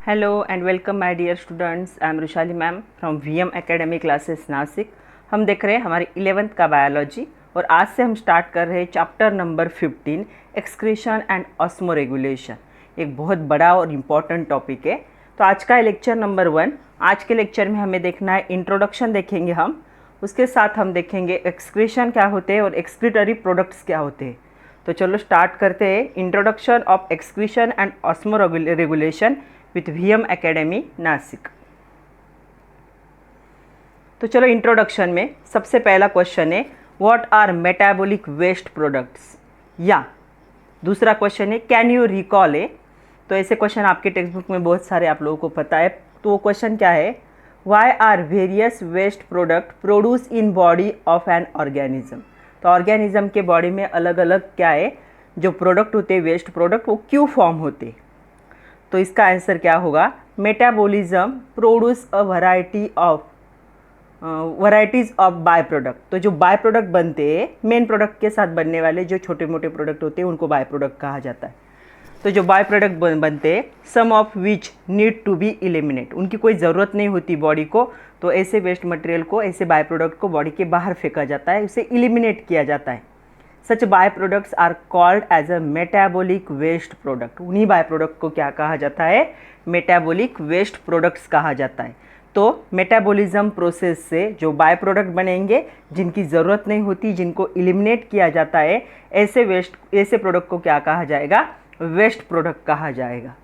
Hello and welcome my dear students. I am Rushali ma'am from VM academy classes Nashik. हम देख रहे हैं हमारी 11th का बायोलॉजी और आज से हम स्टार्ट कर रहे हैं chapter number 15 excretion and osmoregulation. एक बहुत बड़ा और इम्पॉर्टेंट टॉपिक है। तो आज का लेक्चर नंबर 1। आज के लेक्चर में हमें देखना है इंट्रोडक्शन देखेंगे हम, उसके साथ हम देखेंगे एक्सक्रीशन क्या होते हैं और एक्सक्रीटरी प्रोडक्ट्स क्या होते हैं। तो चलो स्टार्ट करते हैं। Introduction of excretion and osmoregulation with VM academy Nashik. तो चलो इंट्रोडक्शन में सबसे पहला क्वेश्चन है what are metabolic waste products, या दूसरा क्वेश्चन है कैन यू रिकॉल ए। तो ऐसे क्वेश्चन आपके टेक्स्ट बुक में बहुत सारे आप लोगों को पता है। तो वो क्वेश्चन क्या है, why are various waste product produce in body of an organism. तो ऑर्गेनिज्म के बॉडी में अलग अलग क्या है जो प्रोडक्ट होते हैं, वेस्ट प्रोडक्ट, वो क्यों फॉर्म होते। तो इसका आंसर क्या होगा, metabolism produce a varieties of by product. तो जो बाय प्रोडक्ट बनते हैं, मेन प्रोडक्ट के साथ बनने वाले जो छोटे मोटे प्रोडक्ट होते हैं उनको बाय प्रोडक्ट कहा जाता है। तो जो बाय प्रोडक्ट बनते हैं, some of which need to be eliminate, उनकी कोई ज़रूरत नहीं होती बॉडी को, तो ऐसे वेस्ट मटेरियल को, ऐसे बाय प्रोडक्ट को बॉडी के बाहर फेंका जाता है, उसे एलिमिनेट किया जाता है। Such byproducts are called as a metabolic waste product. उन्हीं बाय प्रोडक्ट को क्या कहा जाता है, मेटाबॉलिक वेस्ट प्रोडक्ट्स कहा जाता है। तो मेटाबॉलिज्म प्रोसेस से जो बाय प्रोडक्ट बनेंगे, जिनकी ज़रूरत नहीं होती, जिनको एलिमिनेट किया जाता है, ऐसे प्रोडक्ट को क्या कहा जाएगा, वेस्ट प्रोडक्ट कहा जाएगा।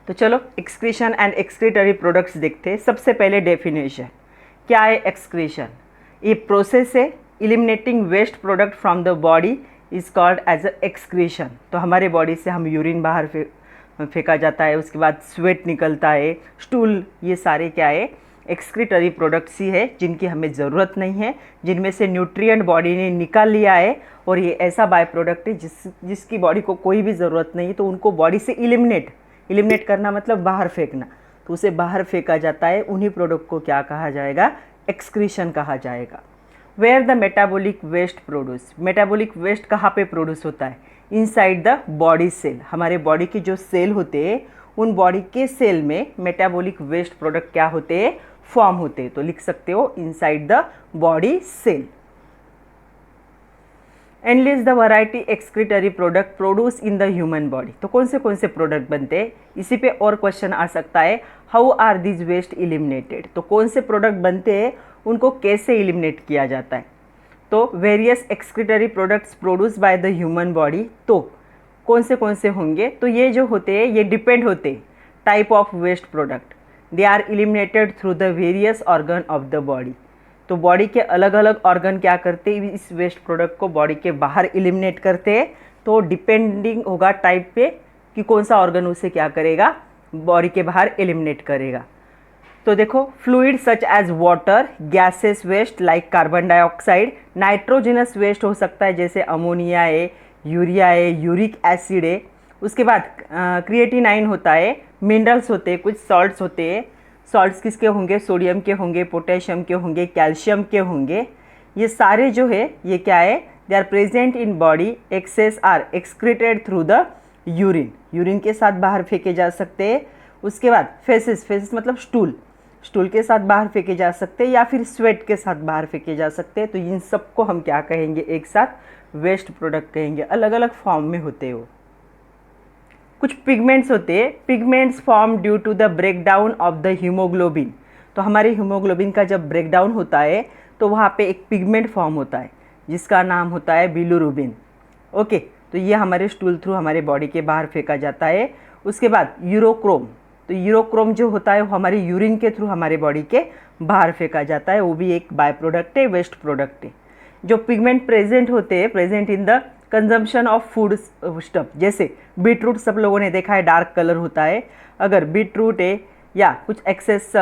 तो चलो एक्सक्रीशन एंड एक्सक्रीटरी प्रोडक्ट्स देखते हैं। सबसे पहले डेफिनेशन क्या है एक्सक्रीशन। ये प्रोसेस है eliminating waste product from the body is called as a excretion। तो हमारे बॉडी से हम यूरिन बाहर फेंका जाता है, उसके बाद स्वेट निकलता है, स्टूल, ये सारे क्या है, एक्सक्रीटरी प्रोडक्ट्स ही है जिनकी हमें ज़रूरत नहीं है, जिनमें से न्यूट्रिएंट बॉडी ने निकाल लिया है, और ये ऐसा बाय प्रोडक्ट है जिसकी बॉडी को कोई भी ज़रूरत नहीं है, तो उनको बॉडी से एलिमिनेट करना मतलब बाहर फेंकना, तो उसे बाहर फेंका जाता है। उन्हीं प्रोडक्ट को क्या कहा जाएगा, एक्सक्रीशन कहा जाएगा। Where the metabolic waste produce, metabolic waste कहाँ पे प्रोड्यूस होता है, इनसाइड द बॉडी सेल। हमारे बॉडी के जो सेल होते हैं, उन बॉडी के सेल में मेटाबॉलिक वेस्ट प्रोडक्ट क्या होते हैं, फॉर्म होते हैं। तो लिख सकते हो inside the body cell. Enlist the variety excretory product produce in the human body. तो कौन से प्रोडक्ट बनते हैं, इसी पे और क्वेश्चन आ सकता है, how are this waste eliminated. तो कौन से प्रोडक्ट बनते हैं, उनको कैसे एलिमिनेट किया जाता है। तो various excretory products produce by the human body. तो कौन से होंगे, तो ये जो होते हैं ये डिपेंड होते हैं type of waste product. They are eliminated through the various organ of the body. तो बॉडी के अलग अलग ऑर्गन क्या करते हैं, इस वेस्ट प्रोडक्ट को बॉडी के बाहर एलिमिनेट करते हैं। तो डिपेंडिंग होगा टाइप पे कि कौन सा ऑर्गन उसे क्या करेगा, बॉडी के बाहर एलिमिनेट करेगा। तो देखो, fluid such as water, gases waste like carbon dioxide, nitrogenous waste हो सकता है जैसे अमोनिया है, यूरिया है, यूरिक एसिड है। उसके बाद क्रिएटिनाइन होता है, मिनरल्स होते हैं, कुछ सॉल्ट्स होते हैं। सॉल्ट्स किसके होंगे, सोडियम के होंगे, पोटेशियम के होंगे, कैल्शियम के होंगे। ये सारे जो है ये क्या है, they are present in body, excess are excreted through the urine के साथ बाहर फेंके जा सकते हैं। उसके बाद फेसिस मतलब स्टूल के साथ बाहर फेंके जा सकते हैं, या फिर स्वेट के साथ बाहर फेंके जा सकते हैं। तो इन सबको हम क्या कहेंगे, एक साथ वेस्ट प्रोडक्ट कहेंगे। अलग अलग फॉर्म में होते हैं वो। कुछ पिगमेंट्स होते हैं, pigments form due to the breakdown of the haemoglobin. तो हमारे हीमोग्लोबिन का जब ब्रेकडाउन होता है तो वहाँ पे एक पिगमेंट फॉर्म होता है जिसका नाम होता है बिलिरुबिन। ओके, तो ये हमारे स्टूल थ्रू हमारे बॉडी के बाहर फेंका जाता है। उसके बाद यूरोक्रोम, तो यूरोक्रोम जो होता है वो हमारे यूरिन के थ्रू हमारे बॉडी के बाहर फेंका जाता है, वो भी एक बाय प्रोडक्ट है, वेस्ट प्रोडक्ट है। जो पिगमेंट प्रेजेंट होते हैं, present in the consumption of food stuff, जैसे बीटरूट सब लोगों ने देखा है, डार्क कलर होता है। अगर बीटरूट है, या कुछ एक्सेस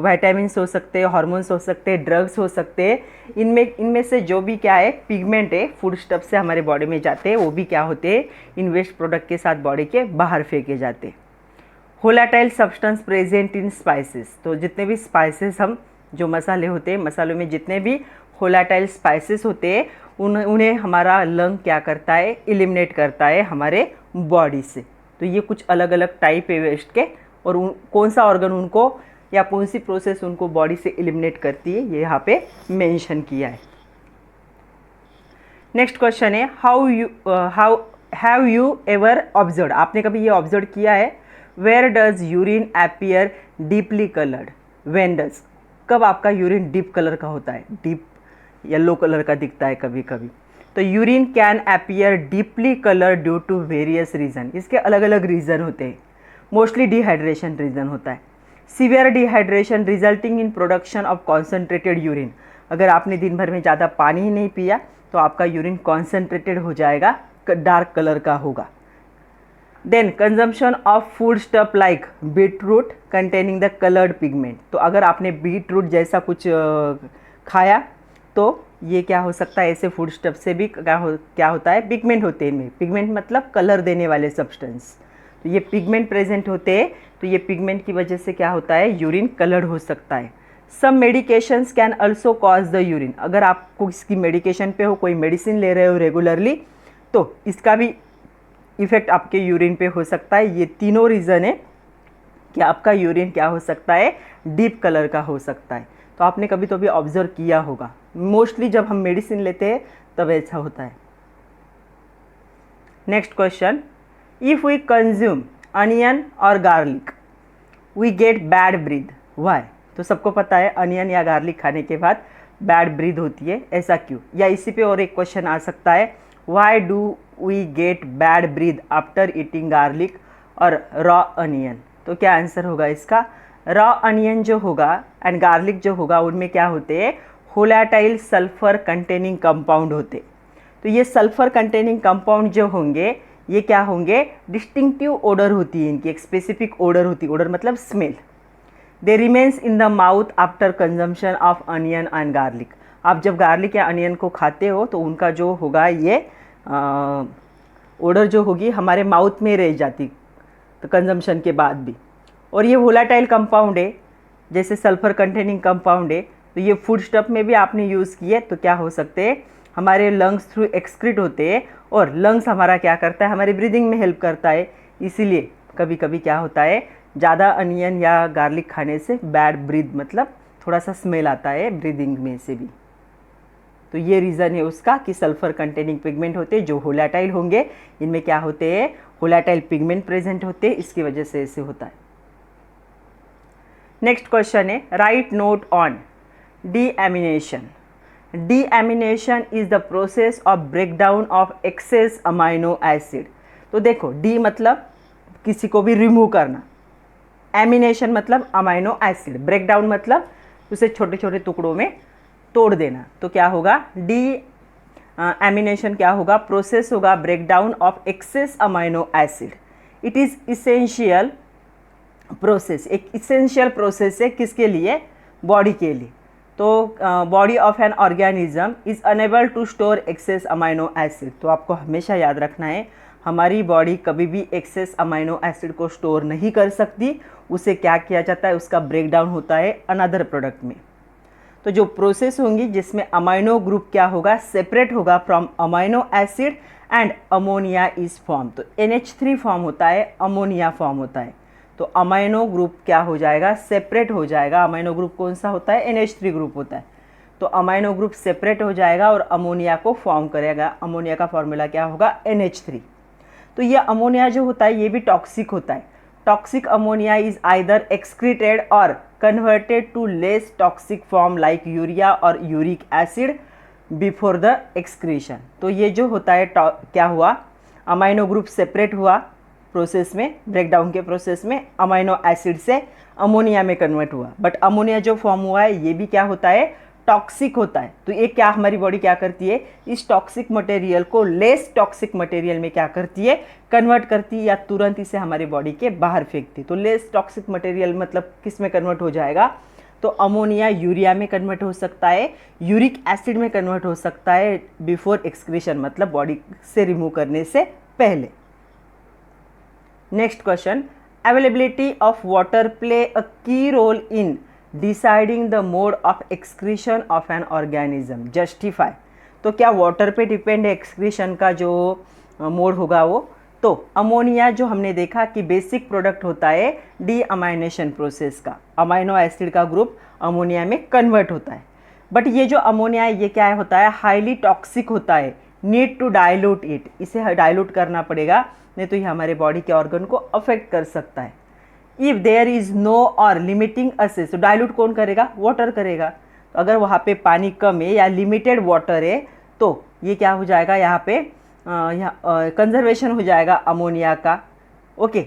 विटामिन्स हो सकते हैं, हार्मोन्स हो सकते हैं, ड्रग्स हो सकते हैं, इनमें से जो भी क्या है पिगमेंट है, फूड स्टफ से हमारे बॉडी में जाते हैं, वो भी क्या होते हैं, इन वेस्ट प्रोडक्ट के साथ बॉडी के बाहर फेंके जाते हैं। Volatile substance present in spices. तो जितने भी स्पाइसेस हम जो मसाले होते हैं, मसालों में जितने भी होलाटाइल स्पाइसेस होते हैं, उन्हें हमारा लंग क्या करता है, एलिमिनेट करता है हमारे बॉडी से। तो ये कुछ अलग अलग टाइप है वेस्ट के, और कौन सा ऑर्गन उनको या कौन सी प्रोसेस उनको बॉडी से एलिमिनेट करती है ये यहाँ पे मेंशन किया है। नेक्स्ट क्वेश्चन है how have you ever observe, आपने कभी ये ऑब्जर्व किया है, where does urine appear deeply coloured, when does, कब आपका यूरिन डीप कलर का होता है, डीप येलो कलर का दिखता है कभी कभी। तो urine can appear deeply colour due to various reason, इसके अलग अलग रीज़न होते हैं। मोस्टली डिहाइड्रेशन रीज़न होता है, severe dehydration resulting in production of concentrated urine, अगर आपने दिन भर में ज़्यादा पानी ही नहीं पिया तो आपका यूरिन कॉन्सेंट्रेटेड हो जाएगा, डार्क कलर का होगा। Then consumption of food stuff like beetroot containing the coloured pigment, तो अगर आपने बीटरूट जैसा कुछ खाया तो ये क्या हो सकता है, ऐसे फूड स्टफ से भी क्या होता है, पिगमेंट होते हैं इनमें, पिगमेंट मतलब कलर देने वाले सब्सटेंस, तो ये पिगमेंट प्रेजेंट होते हैं, तो ये पिगमेंट की वजह से क्या होता है, यूरिन कलर्ड हो सकता है। Some medications can also cause the urine, अगर आपको इसकी मेडिकेशन पे हो, कोई मेडिसिन ले रहे हो रेगुलरली, तो इसका भी इफेक्ट आपके यूरिन पे हो सकता है। ये तीनों रीज़न है कि आपका यूरिन क्या हो सकता है, डीप कलर का हो सकता है। तो आपने कभी तो भी ऑब्जर्व किया होगा, मोस्टली जब हम मेडिसिन लेते हैं तब ऐसा होता है। Next question, if we consume onion और garlic we get bad breath, why, तो सबको पता है अनियन या गार्लिक खाने के बाद बैड ब्रीथ होती है, ऐसा क्यों। या इसी पे और एक क्वेश्चन आ सकता है, why do we get bad breath after eating garlic और रॉ अनियन, तो क्या आंसर होगा इसका, रॉ अनियन जो होगा एंड गार्लिक जो होगा उनमें क्या होते हैं, होलाटाइल सल्फर कंटेनिंग कंपाउंड होते। तो ये सल्फर कंटेनिंग कंपाउंड जो होंगे ये क्या होंगे, डिस्टिंक्टिव ओडर होती है इनकी, एक स्पेसिफिक ओडर होती है, ओडर मतलब smell. They remains in the mouth after consumption of onion and garlic, आप जब गार्लिक या अनियन को खाते हो तो उनका जो होगा ये ओडर जो होगी हमारे माउथ में रह जाती तो कंजम्पशन के बाद भी। और ये वोलाटाइल कंपाउंड है, जैसे सल्फर कंटेनिंग कंपाउंड है, तो ये फूड स्टफ में भी आपने यूज़ किए तो क्या हो सकते हैं, हमारे लंग्स थ्रू एक्सक्रीट होते हैं, और लंग्स हमारा क्या करता है, हमारे ब्रीदिंग में हेल्प करता है। इसीलिए कभी कभी क्या होता है, ज़्यादा अनियन या गार्लिक खाने से बैड ब्रीथ मतलब थोड़ा सा स्मेल आता है ब्रीदिंग में से भी। तो ये रीज़न है उसका कि सल्फर कंटेनिंग पिगमेंट होते हैं जो होलाटाइल होंगे, इनमें क्या होते हैं, होलाटाइल पिगमेंट प्रेजेंट होते हैं, इसकी वजह से ऐसे होता है। नेक्स्ट क्वेश्चन है, write note on deamination. Deamination is the process of breakdown of excess amino acid. तो देखो, डी मतलब किसी को भी रिमूव करना, एमिनेशन मतलब अमाइनो एसिड, ब्रेकडाउन मतलब उसे छोटे छोटे टुकड़ों में तोड़ देना। तो क्या होगा, डी एमिनेशन क्या होगा, प्रोसेस होगा breakdown of excess amino acid. It is essential process, एक इसेंशियल प्रोसेस है किसके लिए, बॉडी के लिए। तो body of an organism is unable to store excess amino acid. तो आपको हमेशा याद रखना है, हमारी बॉडी कभी भी एक्सेस अमाइनो एसिड को स्टोर नहीं कर सकती, उसे क्या किया जाता है, उसका ब्रेकडाउन होता है अनदर प्रोडक्ट में। तो जो प्रोसेस होंगी जिसमें अमाइनो ग्रुप क्या होगा, सेपरेट होगा from amino acid and ammonia is form. तो NH3 फॉर्म होता है, अमोनिया फॉर्म होता है। तो अमाइनो ग्रुप क्या हो जाएगा, सेपरेट हो जाएगा। अमाइनो ग्रुप कौन सा होता है, NH3 ग्रुप होता है। तो अमाइनो ग्रुप सेपरेट हो जाएगा और अमोनिया को फॉर्म करेगा। अमोनिया का फॉर्मूला क्या होगा, NH3। तो ये अमोनिया जो होता है ये भी टॉक्सिक होता है। Toxic ammonia is either excreted और converted to less toxic form like urea और uric acid before the excretion. तो ये जो होता है क्या हुआ, अमाइनो ग्रुप सेपरेट हुआ प्रोसेस में, ब्रेकडाउन के प्रोसेस में, अमाइनो एसिड से अमोनिया में कन्वर्ट हुआ। बट अमोनिया जो फॉर्म हुआ है ये भी क्या होता है, टॉक्सिक होता है। तो ये क्या हमारी बॉडी क्या करती है, इस टॉक्सिक मटेरियल को लेस टॉक्सिक मटेरियल में क्या करती है, कन्वर्ट करती है, या तुरंत इसे हमारी बॉडी के बाहर फेंकती है। तो लेस टॉक्सिक मटेरियल मतलब किस में कन्वर्ट हो जाएगा, तो अमोनिया यूरिया में कन्वर्ट हो सकता है, यूरिक एसिड में कन्वर्ट हो सकता है बिफोर एक्सक्रीशन, मतलब बॉडी से रिमूव करने से पहले। Next question, availability of water play a key role in deciding the mode of excretion of an organism, justify. तो क्या वाटर पे डिपेंड है एक्सक्रीशन का जो मोड होगा वो, तो अमोनिया जो हमने देखा कि बेसिक प्रोडक्ट होता है डीअमाइनेशन प्रोसेस का, अमाइनो एसिड का ग्रुप अमोनिया में कन्वर्ट होता है। बट ये जो अमोनिया है ये क्या होता है, हाईली टॉक्सिक होता है, नीड टू डाइल्यूट इट, इसे डाइल्यूट करना पड़ेगा, नहीं तो ये हमारे बॉडी के ऑर्गन को अफेक्ट कर सकता है। इफ़ देयर इज़ नो और लिमिटिंग असेस, तो डाइल्यूट कौन करेगा, वाटर करेगा। तो अगर वहाँ पे पानी कम है या लिमिटेड वाटर है तो ये क्या हो जाएगा, यहाँ पे कंजर्वेशन हो जाएगा अमोनिया का। ओके,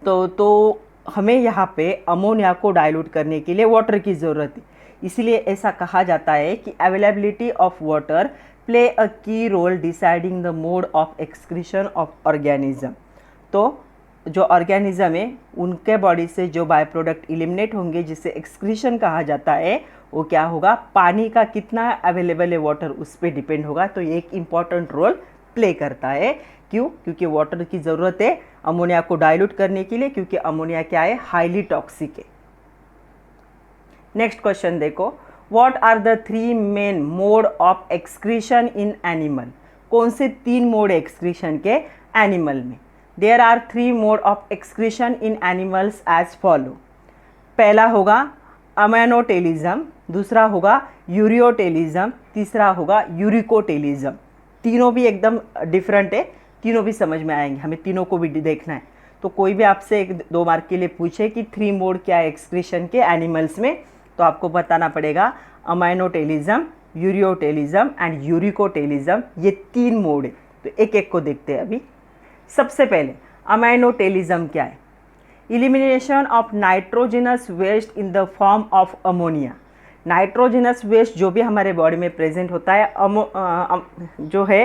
तो हमें यहाँ पे अमोनिया को डाइल्यूट करने के लिए वाटर की ज़रूरत है। इसीलिए ऐसा कहा जाता है कि availability of water play a key role deciding the mode of excretion of organism. तो जो ऑर्गेनिज्म है उनके बॉडी से जो बाय प्रोडक्ट इलिमिनेट होंगे जिसे एक्सक्रीशन कहा जाता है, वो क्या होगा, पानी का कितना अवेलेबल है वाटर उस पर डिपेंड होगा। तो ये एक इम्पॉर्टेंट रोल प्ले करता है। क्यों, क्योंकि वाटर की ज़रूरत है अमोनिया को डाइल्यूट करने के लिए, क्योंकि अमोनिया क्या है, हाईली टॉक्सिक है। नेक्स्ट क्वेश्चन देखो, what are the 3 main mode of excretion in animal. कौन से 3 मोड एक्सक्रीशन के एनिमल में। There are 3 mode of excretion in animals as follow. पहला होगा अमाइनोटेलिज्म, दूसरा होगा यूरियोटेलिज्म, तीसरा होगा यूरिकोटेलिज्म। तीनों भी एकदम डिफरेंट है, तीनों भी समझ में आएंगे, हमें तीनों को भी देखना है। तो कोई भी आपसे 1-2 मार्क के लिए पूछे कि 3 मोड क्या है एक्सक्रीशन के एनिमल्स में, तो आपको बताना पड़ेगा अमाइनोटेलिज्म, यूरियोटेलिज्म एंड यूरिकोटेलिज्म, ये 3 मोड है। तो एक एक को देखते हैं अभी। सबसे पहले अमाइनोटेलिज्म क्या है, elimination of nitrogenous waste in the form of ammonia. Nitrogenous waste जो भी हमारे बॉडी में प्रेजेंट होता है, जो है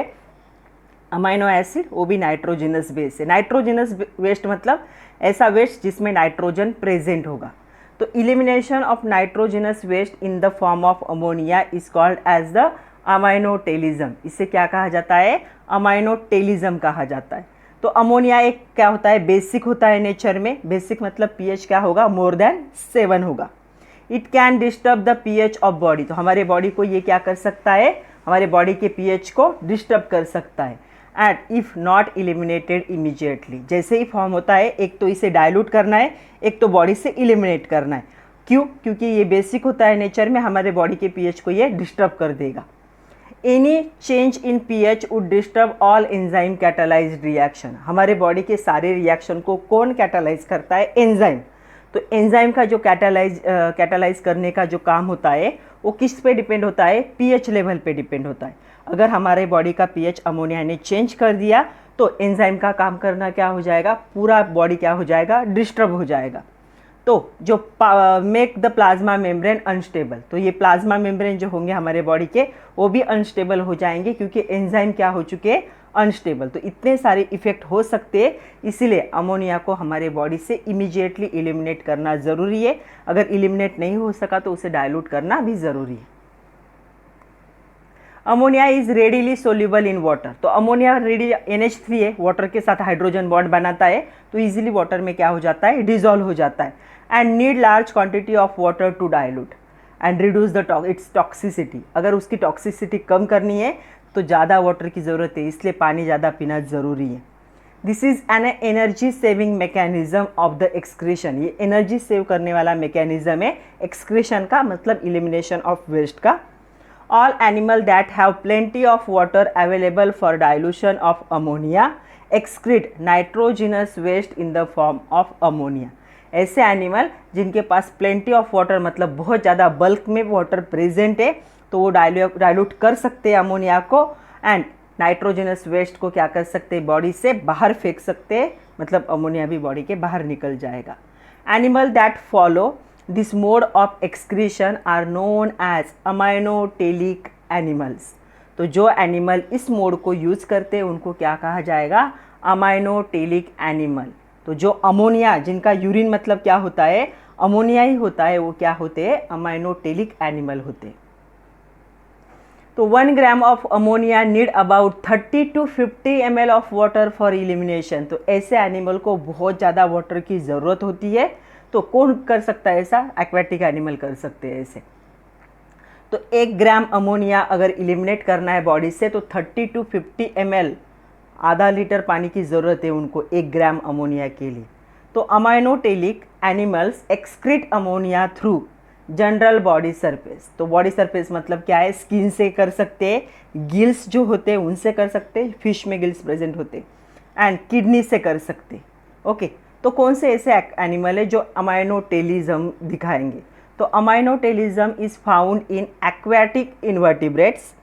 अमाइनो एसिड, वो भी नाइट्रोजनस बेस है। नाइट्रोजनस वेस्ट मतलब ऐसा वेस्ट जिसमें नाइट्रोजन प्रेजेंट होगा। तो elimination of nitrogenous waste in the form of ammonia is called as the ammonotelism. इसे क्या कहा जाता है, अमाइनोटेलिज्म कहा जाता है। तो अमोनिया एक क्या होता है, बेसिक होता है नेचर में। बेसिक मतलब पीएच क्या होगा, मोर देन 7 होगा। It can disturb the pH of body, तो हमारे बॉडी को ये क्या कर सकता है, हमारे बॉडी के पीएच को डिस्टर्ब कर सकता है। And if not eliminated immediately, जैसे ही फॉर्म होता है, एक तो इसे डाइल्यूट करना है, एक तो बॉडी से इलिमिनेट करना है। क्यों, क्योंकि ये बेसिक होता है नेचर में, हमारे बॉडी के पीएच को ये डिस्टर्ब कर देगा। Any change in pH would disturb all enzyme catalysed reaction. हमारे बॉडी के सारे रिएक्शन को कौन कैटालाइज करता है, एंजाइम। तो एंजाइम का जो कैटालाइज करने का जो काम होता है वो किस पे डिपेंड होता है, पीएच लेवल पे डिपेंड होता है। अगर हमारे बॉडी का पीएच अमोनिया ने चेंज कर दिया तो एंजाइम का काम करना क्या हो जाएगा, पूरा बॉडी क्या हो जाएगा, डिस्टर्ब हो जाएगा। तो जो make the plasma membrane unstable, तो ये प्लाज्मा मेम्ब्रेन जो होंगे हमारे बॉडी के वो भी अनस्टेबल हो जाएंगे, क्योंकि एंजाइम क्या हो चुके हैं, अनस्टेबल। तो इतने सारे इफेक्ट हो सकते हैं, इसीलिए अमोनिया को हमारे बॉडी से इमीडिएटली इलिमिनेट करना ज़रूरी है। अगर इलिमिनेट नहीं हो सका तो उसे डाइल्यूट करना भी ज़रूरी है। Ammonia is readily soluble in water, तो अमोनिया रेडी NH3 है, वाटर के साथ हाइड्रोजन बॉन्ड बनाता है, तो इजीली वाटर में क्या हो जाता है, डिजोल्व हो जाता है। And need large quantity of water to dilute and reduce the its toxicity. अगर उसकी टॉक्सिसिटी कम करनी है तो ज़्यादा वाटर की ज़रूरत है, इसलिए पानी ज़्यादा पीना ज़रूरी है। This is an energy saving mechanism of the excretion, ये एनर्जी सेव करने वाला मैकेनिज्म है एक्सक्रीशन का, मतलब इलिमिनेशन ऑफ वेस्ट का। All animal that have plenty of water available for dilution of ammonia excrete nitrogenous waste in the form of ammonia। ऐसे animal जिनके पास plenty of water मतलब बहुत ज़्यादा बल्क में वाटर प्रेजेंट है तो वो डाइल्यूट कर सकते हैं अमोनिया को, एंड नाइट्रोजनस वेस्ट को क्या कर सकते हैं, बॉडी से बाहर फेंक सकते हैं, मतलब अमोनिया भी बॉडी के बाहर निकल जाएगा। Animal that follow this mode of excretion are known as ammonotelic animals. तो जो एनिमल इस मोड को यूज़ करते हैं उनको क्या कहा जाएगा, अमाइनोटेलिक एनिमल। तो जो अमोनिया, जिनका यूरिन मतलब क्या होता है, अमोनिया ही होता है, वो क्या होते हैं, अमाइनोटेलिक एनिमल होते हैं। तो 1 gram of ammonia need about 30 to 50 ml of water for elimination. तो ऐसे एनिमल को बहुत ज़्यादा वाटर की ज़रूरत होती है। तो कौन कर सकता है ऐसा, एक्वेटिक एनिमल कर सकते हैं ऐसे। तो 1 ग्राम अमोनिया अगर इलिमिनेट करना है बॉडी से तो 30 to 50 ml आधा लीटर पानी की ज़रूरत है उनको 1 ग्राम अमोनिया के लिए। तो ammonotelic animals excrete ammonia through general body surface. तो बॉडी सरफेस मतलब क्या है, स्किन से कर सकते हैं, गिल्स जो होते हैं उनसे कर सकते हैं, फिश में गिल्स प्रेजेंट होते हैं, एंड किडनी से कर सकते हैं। ओके, तो कौन से ऐसे एनिमल है जो अमाइनोटेलिज्म दिखाएंगे? तो ammonotelism is found in aquatic invertebrates,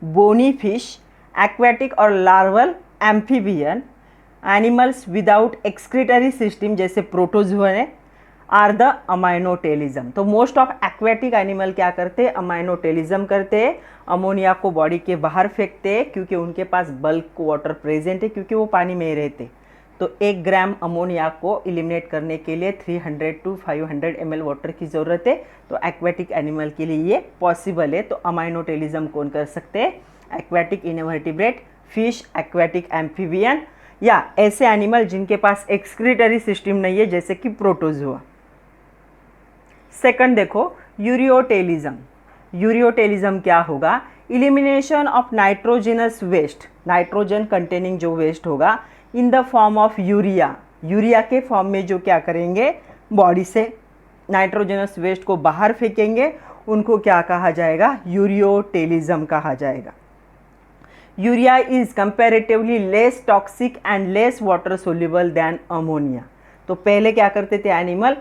bony fish, aquatic और larval amphibian animals without excretory system जैसे प्रोटोजुआ है आर द अमाइनोटेलिज्म। तो मोस्ट ऑफ एक्वेटिक एनिमल क्या करते हैं, अमाइनोटेलिज्म करते हैं, अमोनिया को बॉडी के बाहर फेंकते हैं क्योंकि उनके पास बल्क वाटर प्रेजेंट है, क्योंकि वो पानी में रहते। तो 1 ग्राम अमोनिया को एलिमिनेट करने के लिए 300 to 500 ml वाटर की ज़रूरत है। तो एक्वेटिक एनिमल के लिए ये पॉसिबल है। तो अमाइनोटेलिज्म कौन कर सकते हैं, aquatic invertebrate, fish, aquatic amphibian, या ऐसे एनिमल जिनके पास एक्सक्रीटरी सिस्टम नहीं है जैसे कि प्रोटोजुआ। सेकंड देखो, यूरियोटेलिज्म। यूरियोटेलिज्म क्या होगा, elimination of nitrogenous waste, nitrogen containing जो वेस्ट होगा in the form of urea, urea के फॉर्म में जो क्या करेंगे, बॉडी से नाइट्रोजनस वेस्ट को बाहर फेंकेंगे, उनको क्या कहा जाएगा, यूरियोटेलिज्म कहा जाएगा। Urea is comparatively less toxic and less water soluble than ammonia. तो पहले क्या करते थे एनिमल,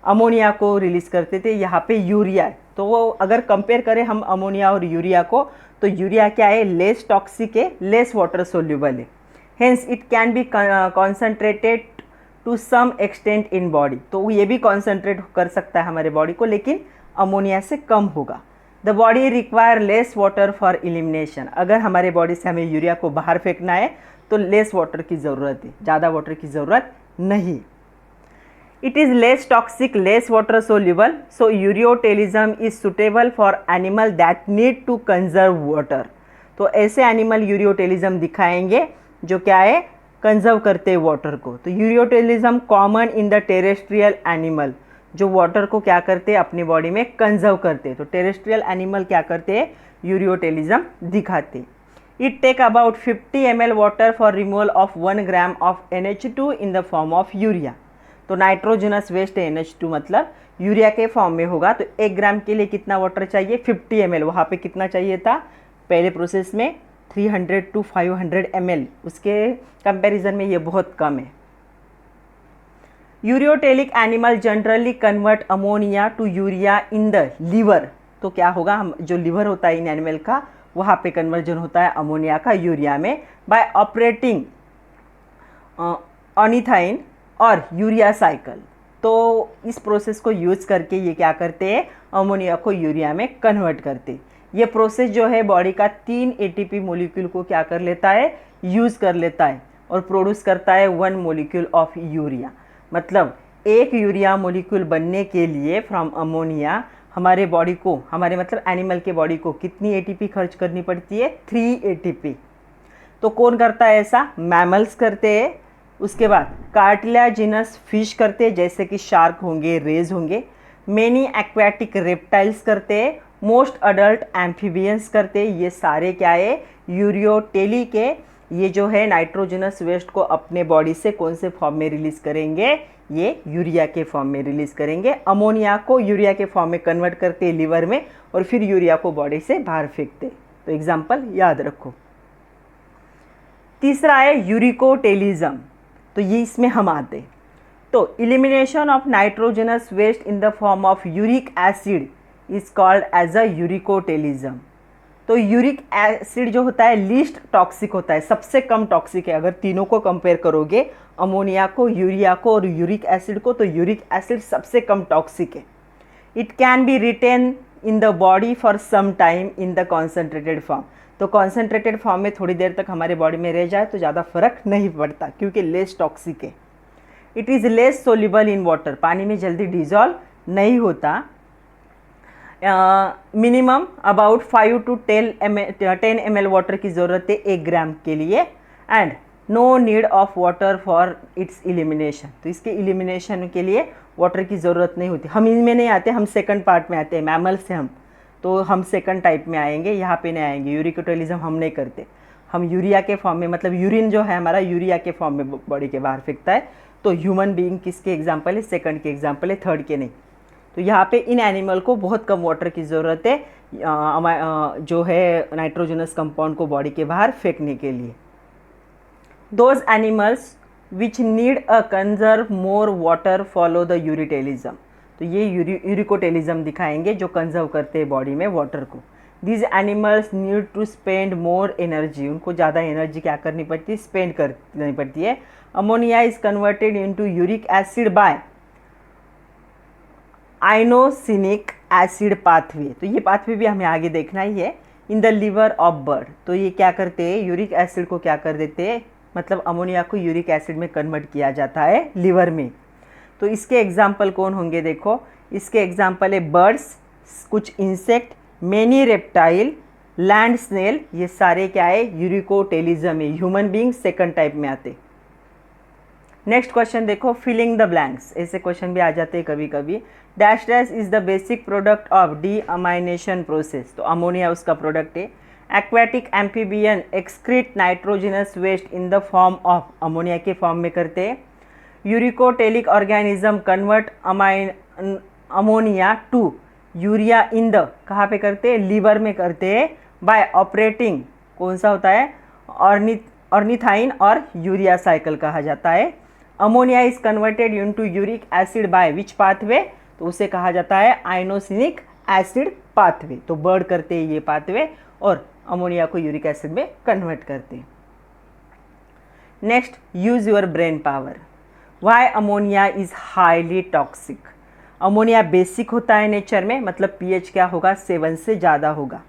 अमोनिया को रिलीज करते थे, यहाँ पे यूरिया है। तो वो अगर कंपेयर करें हम अमोनिया और यूरिया को, तो यूरिया क्या है, लेस टॉक्सिक है, लेस वाटर सोल्यूबल है, hence it can be concentrated to some extent in body. तो ये भी कॉन्सेंट्रेट कर सकता है हमारे बॉडी को, लेकिन अमोनिया से कम होगा। The body require less water for elimination. अगर हमारे बॉडी से हमें यूरिया को बाहर फेंकना है तो लेस वाटर की ज़रूरत है, ज़्यादा वाटर की ज़रूरत नहीं। It is less toxic, less water soluble, so ureotelism is suitable for animal that need to conserve water। तो ऐसे एनिमल यूरियोटेलिज्म दिखाएंगे जो क्या है, कंजर्व करते हैं वाटर को। तो ureotelism common in the terrestrial animal, जो वाटर को क्या करते हैं, अपनी बॉडी में कंजर्व करते हैं। तो टेरेस्ट्रियल एनिमल क्या करते हैं, यूरियोटेलिज्म दिखाते। It take about 50 ml water for removal of 1 gram of NH2 in the form of urea. तो नाइट्रोजनस वेस्ट है NH2, मतलब यूरिया के फॉर्म में होगा। तो 1 ग्राम के लिए कितना वाटर चाहिए, 50 ml। वहाँ पे कितना चाहिए था पहले प्रोसेस में, 300 to 500 ml। उसके कंपैरिजन में ये बहुत कम है। Ureotelic animal generally convert ammonia to urea in the liver. तो क्या होगा, हम जो लीवर होता है इन एनिमल का, वहाँ पे कन्वर्जन होता है अमोनिया का यूरिया में, बाय ऑपरेटिंग ऑर्निथाइन और यूरिया साइकिल। तो इस प्रोसेस को यूज़ करके ये क्या करते हैं, अमोनिया को यूरिया में कन्वर्ट करते। ये प्रोसेस जो है बॉडी का 3 ATP मोलिक्यूल को क्या कर लेता है, यूज़ कर लेता है और प्रोड्यूस करता है 1 मोलिक्यूल ऑफ यूरिया। मतलब एक यूरिया मोलिक्यूल बनने के लिए फ्रॉम अमोनिया हमारे बॉडी को, हमारे मतलब एनिमल के बॉडी को कितनी ATP खर्च करनी पड़ती है, 3 ATP। तो कौन करता है ऐसा, मैमल्स करते हैं। उसके बाद कार्टिलाजिनस फिश करते हैं, जैसे कि शार्क होंगे, रेज होंगे। मेनी एक्वाटिक रेप्टाइल्स करते हैं, मोस्ट अडल्ट एम्फीबियंस करते हैं। ये सारे क्या है, यूरियोटेली के, ये जो है नाइट्रोजनस वेस्ट को अपने बॉडी से कौन से फॉर्म में रिलीज करेंगे, ये यूरिया के फॉर्म में रिलीज करेंगे। अमोनिया को यूरिया के फॉर्म में कन्वर्ट करते हैं लीवर में, और फिर यूरिया को बॉडी से बाहर फेंकते। तो एग्जाम्पल याद रखो। तीसरा है यूरिकोटेलिज्म। तो ये इसमें हम आते। तो elimination of nitrogenous waste in the form of uric acid is called as a uricotelism. तो यूरिक एसिड जो होता है लीस्ट टॉक्सिक होता है, सबसे कम टॉक्सिक है। अगर तीनों को कंपेयर करोगे, अमोनिया को, यूरिया को और यूरिक एसिड को, तो यूरिक एसिड सबसे कम टॉक्सिक है। It can be retain in the body for some time in the concentrated form. तो कॉन्सेंट्रेटेड फॉर्म में थोड़ी देर तक हमारे बॉडी में रह जाए तो ज़्यादा फर्क नहीं पड़ता, क्योंकि लेस टॉक्सिक है। It is less soluble in water, पानी में जल्दी डिजॉल्व नहीं होता। Minimum about 5 to 10 ml water की ज़रूरत है 1 ग्राम के लिए, and no need of water for its elimination. तो इसके इलिमिनेशन के लिए वाटर की ज़रूरत नहीं होती। हम इनमें नहीं आते, हम सेकंड पार्ट में आते हैं, मैमल से हम, तो हम सेकंड टाइप में आएंगे, यहाँ पे नहीं आएंगे। यूरिकोटेलिज्म हम नहीं करते। हम यूरिया के फॉर्म में, मतलब यूरिन जो है हमारा यूरिया के फॉर्म में बॉडी के बाहर फेंकता है। तो ह्यूमन बीइंग किसके एग्जाम्पल है? सेकंड के एग्जाम्पल है, थर्ड के नहीं। तो यहाँ पे इन एनिमल को बहुत कम वाटर की ज़रूरत है जो है नाइट्रोजनस कंपाउंड को बॉडी के बाहर फेंकने के लिए। Those animals which need a conserve more water follow the uricotelism. तो ये यूरिकोटेलिज्म दिखाएंगे जो कंजर्व करते हैं बॉडी में वाटर को। These animals need to spend more energy, उनको ज़्यादा एनर्जी क्या करनी पड़ती है? स्पेंड करनी पड़ती है। Ammonia is converted into uric acid by inosinic acid pathway. तो ये पाथवे भी हमें आगे देखना ही है। In the liver of bird, तो ये क्या करते हैं? यूरिक एसिड को क्या कर देते हैं? मतलब अमोनिया को यूरिक एसिड में कन्वर्ट किया जाता है लिवर में। तो इसके एग्जाम्पल कौन होंगे? देखो, इसके एग्जाम्पल है बर्ड्स, कुछ insect, many reptile, land snail. ये सारे क्या है? यूरिकोटेलिज्म है। ह्यूमन बीइंग सेकंड टाइप में आते। नेक्स्ट क्वेश्चन देखो, फिलिंग द ब्लैंक्स। ऐसे क्वेश्चन भी आ जाते हैं कभी कभी। Dash dash is the basic product of deamination process. तो अमोनिया उसका प्रोडक्ट है। Aquatic amphibian excrete nitrogenous waste in the form of, ammonia के फॉर्म में करते हैं। Uricotelic organism convert ammonia to urea in the, कहाँ पे करते हैं? लिवर में करते हैं। बाय ऑपरेटिंग, कौन सा होता है? ऑर्निथाइन और यूरिया साइकिल कहा जाता है। Ammonia is converted into uric acid by which pathway? तो उसे कहा जाता है आइनोसिनिक एसिड पाथवे। तो बर्ड करते हैं ये पाथवे और अमोनिया को यूरिक एसिड में कन्वर्ट करते हैं। Next, use your brain power. Why ammonia is highly toxic. Ammonia basic होता है नेचर में, मतलब पीएच क्या होगा? 7 से ज़्यादा होगा।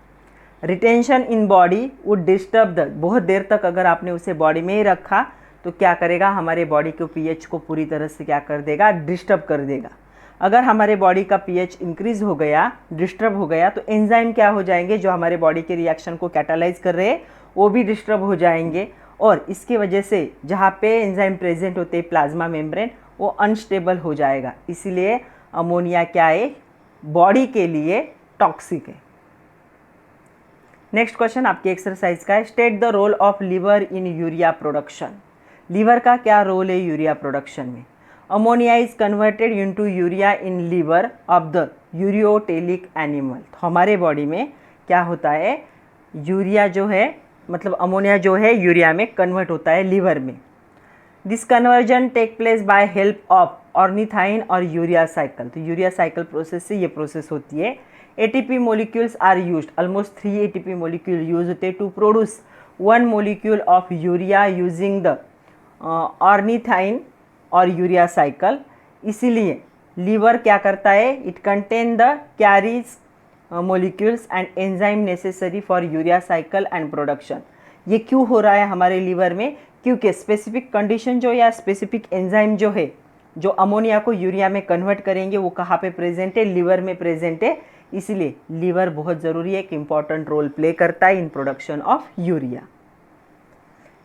Retention in body would disturb the, बहुत देर तक अगर आपने उसे बॉडी में ही रखा तो क्या करेगा? हमारे बॉडी के पीएच को पूरी तरह से क्या कर देगा? डिस्टर्ब कर देगा। अगर हमारे बॉडी का पीएच इंक्रीज हो गया, डिस्टर्ब हो गया, तो एंजाइम क्या हो जाएंगे? जो हमारे बॉडी के रिएक्शन को कैटालाइज कर रहे हैं वो भी डिस्टर्ब हो जाएंगे। और इसकी वजह से जहाँ पे एंजाइम प्रेजेंट होते हैं प्लाज्मा मेम्ब्रेन, वो अनस्टेबल हो जाएगा। इसीलिए अमोनिया क्या है? बॉडी के लिए टॉक्सिक है। नेक्स्ट क्वेश्चन आपकी एक्सरसाइज का है। State the role of liver in urea production. Liver का क्या रोल है यूरिया प्रोडक्शन में? Ammonia is converted into urea in liver of the ureotelic animal. तो हमारे बॉडी में क्या होता है? यूरिया जो है, मतलब अमोनिया जो है यूरिया में कन्वर्ट होता है लिवर में। This conversion take place by help of ornithine और यूरिया साइकिल। तो यूरिया साइकिल प्रोसेस से ये प्रोसेस होती है। ATP molecules are used, almost 3 ATP molecule use होते हैं to produce 1 molecule of urea using the ornithine और यूरिया साइकिल। इसीलिए लीवर क्या करता है? It contain the carries molecules and enzyme necessary for urea cycle and production. ये क्यों हो रहा है हमारे लीवर में? क्योंकि स्पेसिफिक कंडीशन जो या स्पेसिफिक एंजाइम जो है, जो अमोनिया को यूरिया में कन्वर्ट करेंगे, वो कहाँ पे प्रेजेंट है? लिवर में प्रेजेंट है। इसलिए लीवर बहुत ज़रूरी है, एक इम्पॉर्टेंट रोल प्ले करता है in production of urea.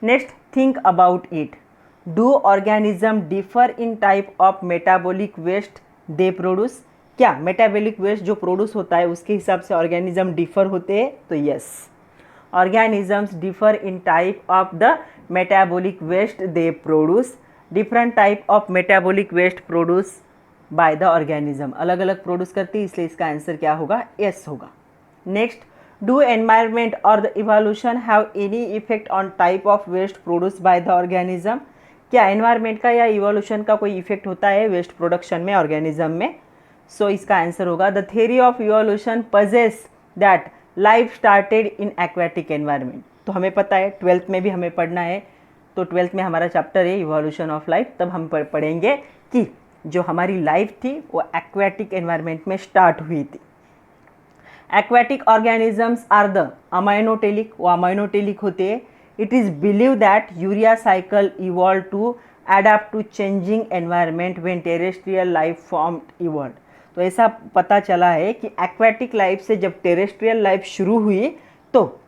Next, think about it. Do organism differ in type of metabolic waste they produce? क्या मेटाबॉलिक वेस्ट जो प्रोड्यूस होता है उसके हिसाब से ऑर्गेनिज्म डिफर होते हैं? तो yes, organisms differ in type of the metabolic waste they produce. Different type of metabolic waste produce by the organism, अलग अलग प्रोड्यूस करती है, इसलिए इसका आंसर क्या होगा? यस होगा। नेक्स्ट, डू एनवायरमेंट और the evolution have any effect on type of waste produce by the organism? क्या एनवायरमेंट का या इवोल्यूशन का कोई इफेक्ट होता है वेस्ट प्रोडक्शन में, ऑर्गेनिज्म में? सो इसका आंसर होगा the theory of evolution possess that life started in aquatic environment. तो हमें पता है 12th में भी हमें पढ़ना है, तो 12th में हमारा चैप्टर है इवोल्यूशन ऑफ लाइफ। तब हम पढ़ेंगे कि जो हमारी लाइफ थी वो एक्वेटिक एनवायरमेंट में स्टार्ट हुई थी। Aquatic organisms are the ammonotelic, वो अमाइनोटेलिक होते हैं। It is believe that urea cycle evolve to adapt to changing environment when terrestrial life formed evolve. तो ऐसा पता चला है कि एक्वेटिक लाइफ से जब टेरेस्ट्रियल लाइफ शुरू हुई तो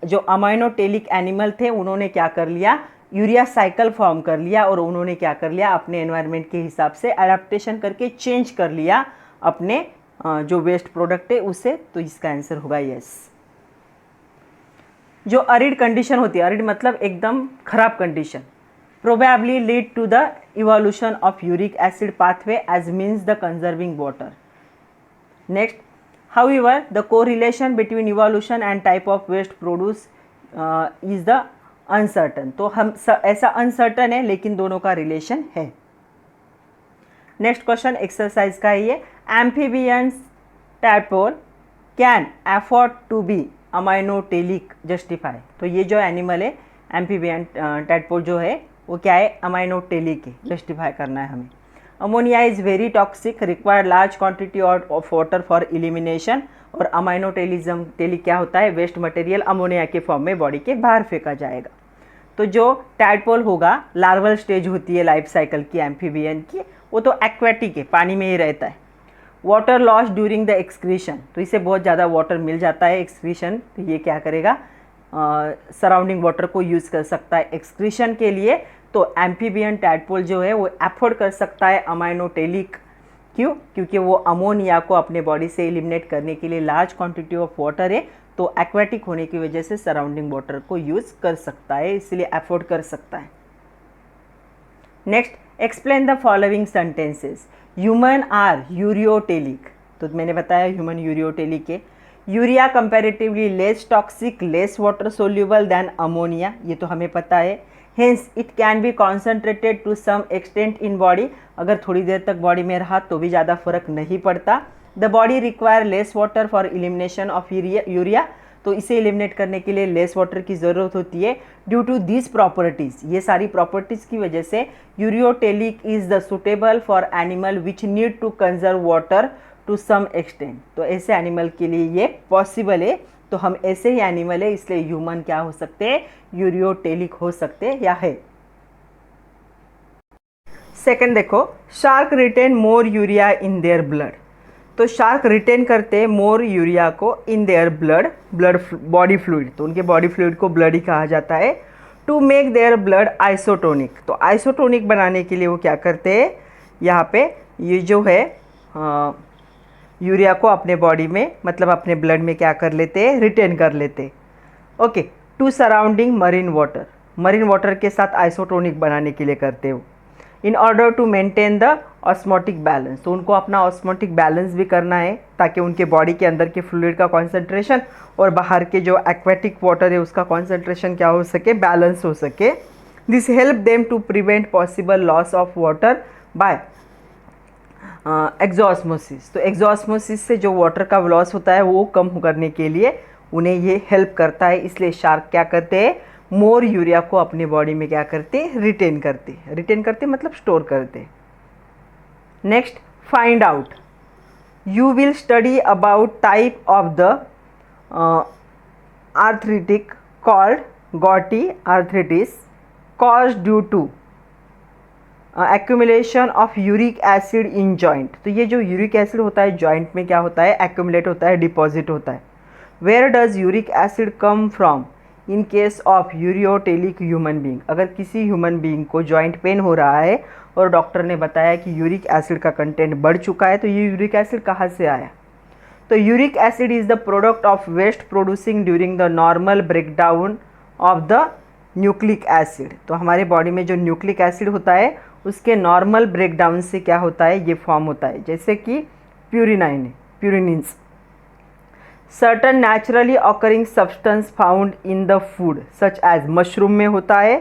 जो अमाइनोटेलिक एनिमल थे उन्होंने क्या कर लिया? यूरिया साइकिल फॉर्म कर लिया और उन्होंने क्या कर लिया? अपने एनवायरनमेंट के हिसाब से अडेप्टेशन करके चेंज कर लिया अपने जो वेस्ट प्रोडक्ट है उसे। तो इसका आंसर होगा यस। जो अरिड कंडीशन होती है, अरिड मतलब एकदम खराब condition, probably lead to the evolution of uric acid pathway as means the conserving water. Next, however the correlation between evolution and type of waste produce is the uncertain. तो हम ऐसा uncertain है लेकिन दोनों का रिलेशन है. Next question exercise का है ये. Amphibians tadpole can afford to be ammonotelic justify. तो ये जो एनिमल है एम्फीबियन टैडपोल जो है वो क्या है, अमाइनोटेलिक है, जस्टिफाई करना है हमें. Ammonia is very toxic, required large quantity of water for elimination. और अमाइनोटेलिज्म टेलिक क्या होता है, वेस्ट मटेरियल अमोनिया के फॉर्म में बॉडी के बाहर फेंका जाएगा. तो जो टैडपोल होगा, लार्वल स्टेज होती है लाइफ साइकिल की एम्फीबियन की, वो तो एक्वेटिक है, पानी में ही रहता है. Water loss during the excretion, तो इसे बहुत ज़्यादा वाटर मिल जाता है एक्सक्रीशन, तो ये क्या करेगा, सराउंडिंग वाटर को यूज़ कर सकता है एक्सक्रीशन के लिए. तो एम्फीबियन टैडपोल जो है वो अफोर्ड कर सकता है अमाइनोटेलिक. क्यों? क्योंकि वो अमोनिया को अपने बॉडी से एलिमिनेट करने के लिए लार्ज क्वांटिटी ऑफ वाटर है, तो एक्वेटिक होने की वजह से सराउंडिंग वाटर को यूज़ कर सकता है, इसलिए अफोर्ड कर सकता है. Next, explain the following sentences. Human are ureotelic, तो मैंने बताया ह्यूमन यूरियोटेलिक है. Urea comparatively less toxic, less water soluble than ammonia, ये तो हमें पता है. Hence it can be concentrated to some extent in body, अगर थोड़ी देर तक बॉडी में रहा तो भी ज़्यादा फर्क नहीं पड़ता. The body require less water for elimination of urea, तो इसे एलिमिनेट करने के लिए लेस वाटर की ज़रूरत होती है. ड्यू टू दिस प्रॉपर्टीज़, ये सारी प्रॉपर्टीज़ की वजह से ureotelic is the suitable for animal which need to conserve water to some extent. तो ऐसे एनिमल के लिए ये पॉसिबल है. तो हम ऐसे ही एनिमल है, इसलिए ह्यूमन क्या हो सकते हैं, यूरियोटेलिक हो सकते हैं या है. सेकंड देखो, shark retain more urea in their blood. तो शार्क रिटेन करते हैं मोर यूरिया को in their blood body fluid, तो उनके बॉडी फ्लूइड को ब्लड ही कहा जाता है. To make their blood isotonic, तो आइसोटोनिक बनाने के लिए वो क्या करते हैं, यहाँ पे ये जो है यूरिया को अपने बॉडी में, मतलब अपने ब्लड में क्या कर लेते हैं, रिटेन कर लेते हैं. Okay, to surrounding marine water, marine water के साथ आइसोटोनिक बनाने के लिए करते हो. In order to maintain the osmotic balance, तो उनको अपना ऑस्मोटिक बैलेंस भी करना है ताकि उनके बॉडी के अंदर के फ्लूइड का कॉन्सेंट्रेशन और बाहर के जो एक्वेटिक वाटर है उसका कॉन्सेंट्रेशन क्या हो सके, बैलेंस हो सके. This help them to prevent possible loss of water by exosmosis. तो एक्सोस्मोसिस से जो वाटर का लॉस होता है वो कम करने के लिए उन्हें ये हेल्प करता है. इसलिए शार्क क्या करते हैं, मोर यूरिया को अपने बॉडी में क्या करते, रिटेन करते. रिटेन करते मतलब स्टोर करते. Next, find out. You will study about type of the arthritic called gouty arthritis cause due to accumulation of uric acid in joint. तो ये जो यूरिक एसिड होता है जॉइंट में क्या होता है, एक्यूमुलेट होता है, डिपॉजिट होता है. Where does uric acid come from in case of ureotelic human being. अगर किसी ह्यूमन बींग को जॉइंट पेन हो रहा है और डॉक्टर ने बताया कि यूरिक एसिड का कंटेंट बढ़ चुका है, तो ये यूरिक एसिड कहाँ से आया. तो uric acid is the product of waste producing during the normal breakdown of the nucleic acid. तो हमारे बॉडी में जो न्यूक्लिक एसिड होता है उसके नॉर्मल ब्रेकडाउन से क्या होता है, ये फॉर्म होता है, जैसे कि प्यूरिनाइन है, purines. Certain naturally occurring substance found in the food such as, mushroom में होता है.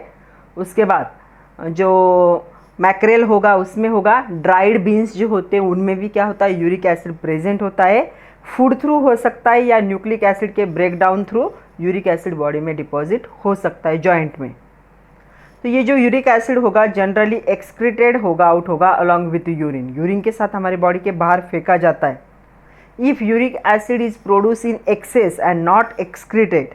उसके बाद जो मैक्रेल होगा उसमें होगा. ड्राइड बीन्स जो होते हैं उनमें भी क्या होता है, यूरिक एसिड प्रेजेंट होता है. फूड थ्रू हो सकता है या न्यूक्लिक एसिड के breakdown through uric acid body में डिपॉजिट हो सकता है जॉइंट में. तो ये जो यूरिक एसिड होगा जनरली एक्सक्रीटेड होगा, आउट होगा अलॉन्ग विथ यूरिन. यूरिन के साथ हमारे बॉडी के बाहर फेंका जाता है. If uric acid is produce in excess and not excreted,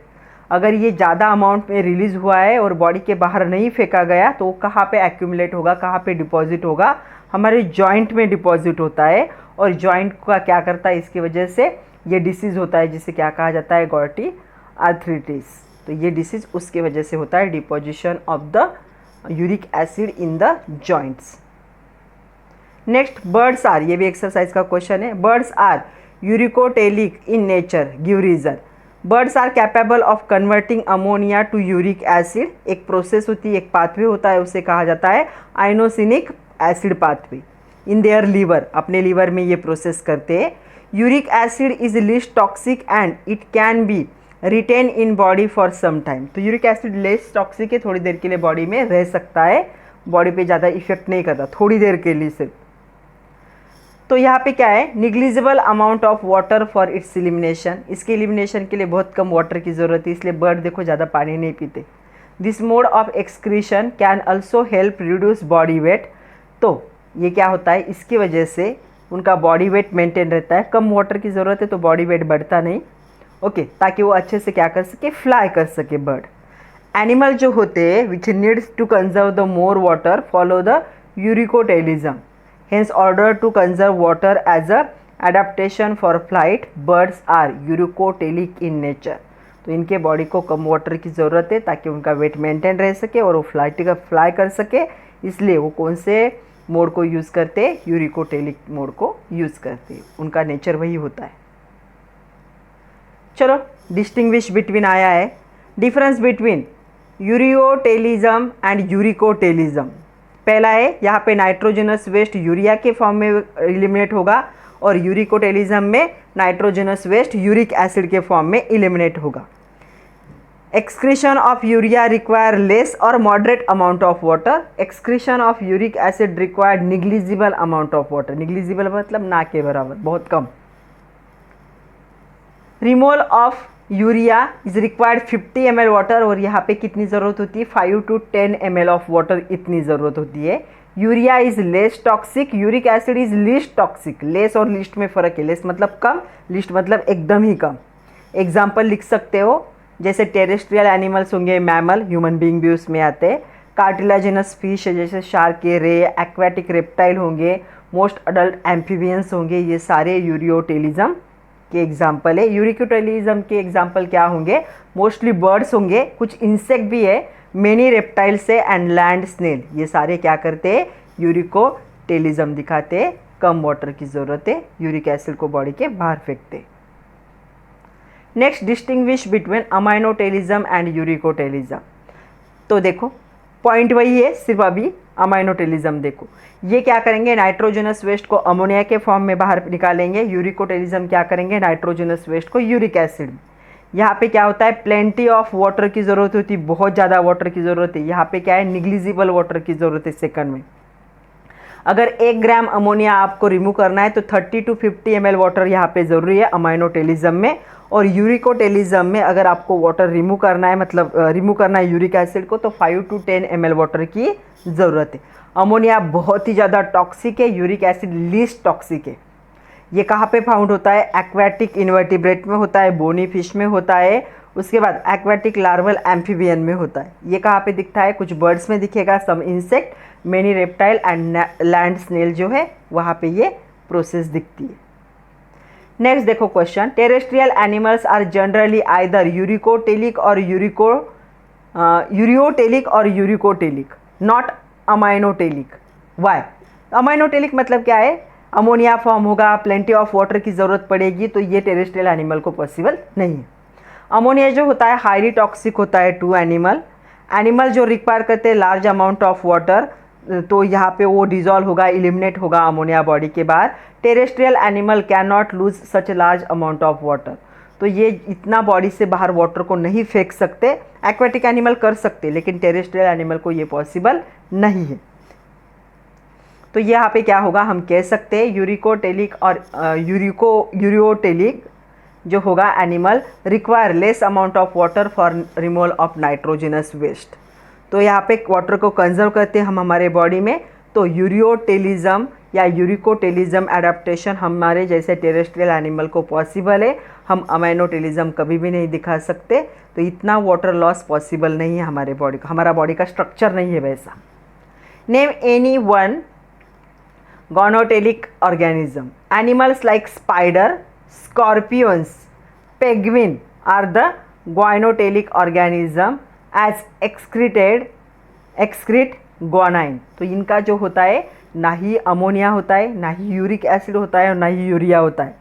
अगर ये ज़्यादा अमाउंट में रिलीज़ हुआ है और बॉडी के बाहर नहीं फेंका गया तो कहाँ पे एक्यूमुलेट होगा, कहाँ पे डिपॉजिट होगा, हमारे जॉइंट में डिपॉजिट होता है. और जॉइंट का क्या करता है, इसकी वजह से ये डिसीज़ होता है जिसे क्या कहा जाता है, गॉटी आर्थरिटिस. तो ये डिसीज़ उसके वजह से होता है, deposition of the uric acid in the joints. Next, birds are, ये भी एक्सरसाइज का क्वेश्चन है. Birds are uricotelic in nature, give reason. Birds are capable of converting ammonia to uric acid. एक प्रोसेस होती है, एक पाथवे होता है, उसे कहा जाता है inosinic acid pathway. In their liver, अपने लीवर में ये प्रोसेस करते हैं। Uric acid is least toxic and it can be retain in body for some time. तो यूरिक एसिड लेस टॉक्सिक है, थोड़ी देर के लिए बॉडी में रह सकता है, बॉडी पे ज़्यादा इफेक्ट नहीं करता, थोड़ी देर के लिए सिर्फ। तो यहाँ पे क्या है, negligible amount of water for it's elimination. इसके एलिमिनेशन के लिए बहुत कम वाटर की ज़रूरत है, इसलिए बर्ड देखो ज़्यादा पानी नहीं पीते। This mode of excretion can also help reduce body weight. तो ये क्या होता है, इसकी वजह से उनका बॉडी वेट मेंटेन रहता है। कम वाटर की ज़रूरत है तो बॉडी वेट बढ़ता नहीं, ओके, ताकि वो अच्छे से क्या कर सके, फ्लाई कर सके बर्ड। एनिमल जो होते हैं which needs to conserve the more water follow the uricotelism. Hence order to conserve water as a adaptation for flight, birds are uricotelic in nature. तो इनके बॉडी को कम वाटर की ज़रूरत है ताकि उनका वेट मेंटेन रह सके और वो फ्लाई कर सके, इसलिए वो कौन से मोड को यूज़ करते, यूरिकोटेलिक मोड को यूज़ करते, उनका नेचर वही होता है। चलो डिस्टिंग्विश बिटवीन आया है, difference between ureotelism and uricotelism. पहला है, यहाँ पे नाइट्रोजनस वेस्ट यूरिया के फॉर्म में एलिमिनेट होगा और यूरिकोटेलिज्म में नाइट्रोजनस वेस्ट यूरिक एसिड के फॉर्म में एलिमिनेट होगा। Excretion of urea require less और moderate amount of water. Excretion of uric acid required negligible amount of water. Negligible मतलब ना के बराबर, बहुत कम। Removal of urea is required 50 ml water, और यहाँ पे कितनी ज़रूरत होती है, 5 to 10 ml ऑफ वाटर इतनी ज़रूरत होती है। Urea is less toxic, uric acid is least toxic. Less और लीस्ट में फ़र्क है, लेस मतलब कम, लीस्ट मतलब एकदम ही कम। एग्जाम्पल लिख सकते हो, जैसे टेरेस्ट्रियल एनिमल्स होंगे, मैमल, ह्यूमन बीइंग भी उसमें आते हैं। कार्टिलाजिनस फिश जैसे शार्क के, रे, एक्वाटिक रेप्टाइल होंगे, मोस्ट अडल्ट एम्फीबियंस होंगे, ये सारे यूरियोटेलिज्म के एग्जाम्पल है। यूरिकोटेलिज्म के एग्जाम्पल क्या होंगे, मोस्टली बर्ड्स होंगे, कुछ इंसेक्ट भी है, मेनी रेप्टाइल्स है एंड लैंड स्नेल। ये सारे क्या करते हैं, यूरिकोटेलिज्म दिखाते हैं, कम वाटर की ज़रूरत है, यूरिक एसिड को बॉडी के बाहर फेंकते। Next, distinguish between ammonotelism and uricotelism. तो देखो पॉइंट वही है, सिर्फ अभी अमाइनोटेलिज्म देखो, ये क्या करेंगे, नाइट्रोजनस वेस्ट को अमोनिया के फॉर्म में बाहर निकालेंगे। यूरिकोटेलिज्म क्या करेंगे, नाइट्रोजनस वेस्ट को यूरिक एसिड में। यहाँ पे क्या होता है, प्लेंटी ऑफ वाटर की ज़रूरत होती है, बहुत ज़्यादा वाटर की ज़रूरत है। यहाँ पे क्या है, निग्लिजिबल वाटर की ज़रूरत है सेकंड में। अगर 1 ग्राम अमोनिया आपको रिमूव करना है तो 30 to 50 ml वाटर यहाँ पे ज़रूरी है अमाइनोटेलिज्म में। और यूरिकोटेलिज्म में अगर आपको वाटर रिमूव करना है, मतलब रिमूव करना है यूरिक एसिड को, तो 5 to 10 ml वाटर की ज़रूरत है। अमोनिया बहुत ही ज़्यादा टॉक्सिक है, यूरिक एसिड लीस्ट टॉक्सिक है। ये कहाँ पे फाउंड होता है, एक्वाटिक इन्वर्टिब्रेट में होता है, बोनी फिश में होता है, उसके बाद एक्वाटिक लार्वल एम्फीबियन में होता है। ये कहाँ पे दिखता है, कुछ बर्ड्स में दिखेगा, some insect, many reptile and land snail जो है वहाँ पे ये प्रोसेस दिखती है। नेक्स्ट देखो question, terrestrial animals are generally either uricotelic और यूरियोटेलिक और uricotelic, not ammonotelic. Why? Ammonotelic मतलब क्या है, अमोनिया फॉर्म होगा, प्लेंटी ऑफ वाटर की ज़रूरत पड़ेगी, तो ये टेरेस्ट्रियल एनिमल को पॉसिबल नहीं है। अमोनिया जो होता है हाईली टॉक्सिक होता है टू एनिमल जो रिक्वायर करते हैं लार्ज अमाउंट ऑफ वाटर, तो यहाँ पे वो डिजॉल्व होगा, इलिमिनेट होगा अमोनिया बॉडी के बाहर। Terrestrial animal can not lose such large amount of water, तो ये इतना बॉडी से बाहर वाटर को नहीं फेंक सकते। एक्वाटिक एनिमल कर सकते, लेकिन टेरेस्ट्रियल एनिमल को ये पॉसिबल नहीं है। तो यहाँ पे क्या होगा, हम कह सकते हैं यूरिकोटेलिक और यूरियोटेलिक जो होगा animal require less amount of water for removal of nitrogenous waste. तो यहाँ पे वाटर को कंजर्व करते हैं हम हमारे बॉडी में, तो यूरियोटेलिज्म या यूरिकोटेलिज्म एडाप्टेशन हमारे जैसे टेरेस्ट्रियल एनिमल को पॉसिबल है, हम अमाइनोटेलिज्म कभी भी नहीं दिखा सकते। तो इतना वाटर लॉस पॉसिबल नहीं है हमारे बॉडी का, हमारा बॉडी का स्ट्रक्चर नहीं है वैसा। Name any one guanotelic organism. Animals like spider, scorpions, penguin are the guanotelic organism as excrete guanine. तो इनका जो होता है ना ही अमोनिया होता है, ना ही यूरिक एसिड होता है और ना ही यूरिया होता है।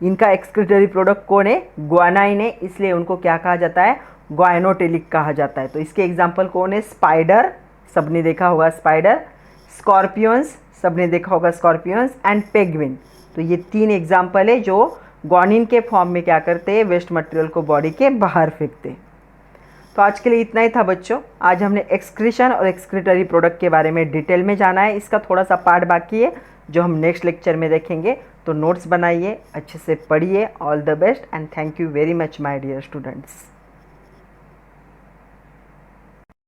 इनका एक्सक्रीटरी प्रोडक्ट कौन है? ग्वानाइन है, इसलिए उनको क्या कहा जाता है? ग्वाइनोटेलिक कहा जाता है। तो इसके एग्जाम्पल कौन है? स्पाइडर, सबने देखा होगा स्पाइडर, स्कॉर्पियंस, सबने देखा होगा स्कॉर्पियंस, एंड पेंगुइन। तो ये 3 एग्जाम्पल है जो ग्वानिन के फॉर्म में क्या करते हैं? वेस्ट मटेरियल को बॉडी के बाहर फेंकते हैं। तो आज के लिए इतना ही था बच्चों। आज हमने एक्सक्रीशन और एक्सक्रीटरी प्रोडक्ट के बारे में डिटेल में जाना है। इसका थोड़ा सा पार्ट बाकी है जो हम नेक्स्ट लेक्चर में देखेंगे। तो नोट्स बनाइए, अच्छे से पढ़िए। All the best and thank you very much my dear students.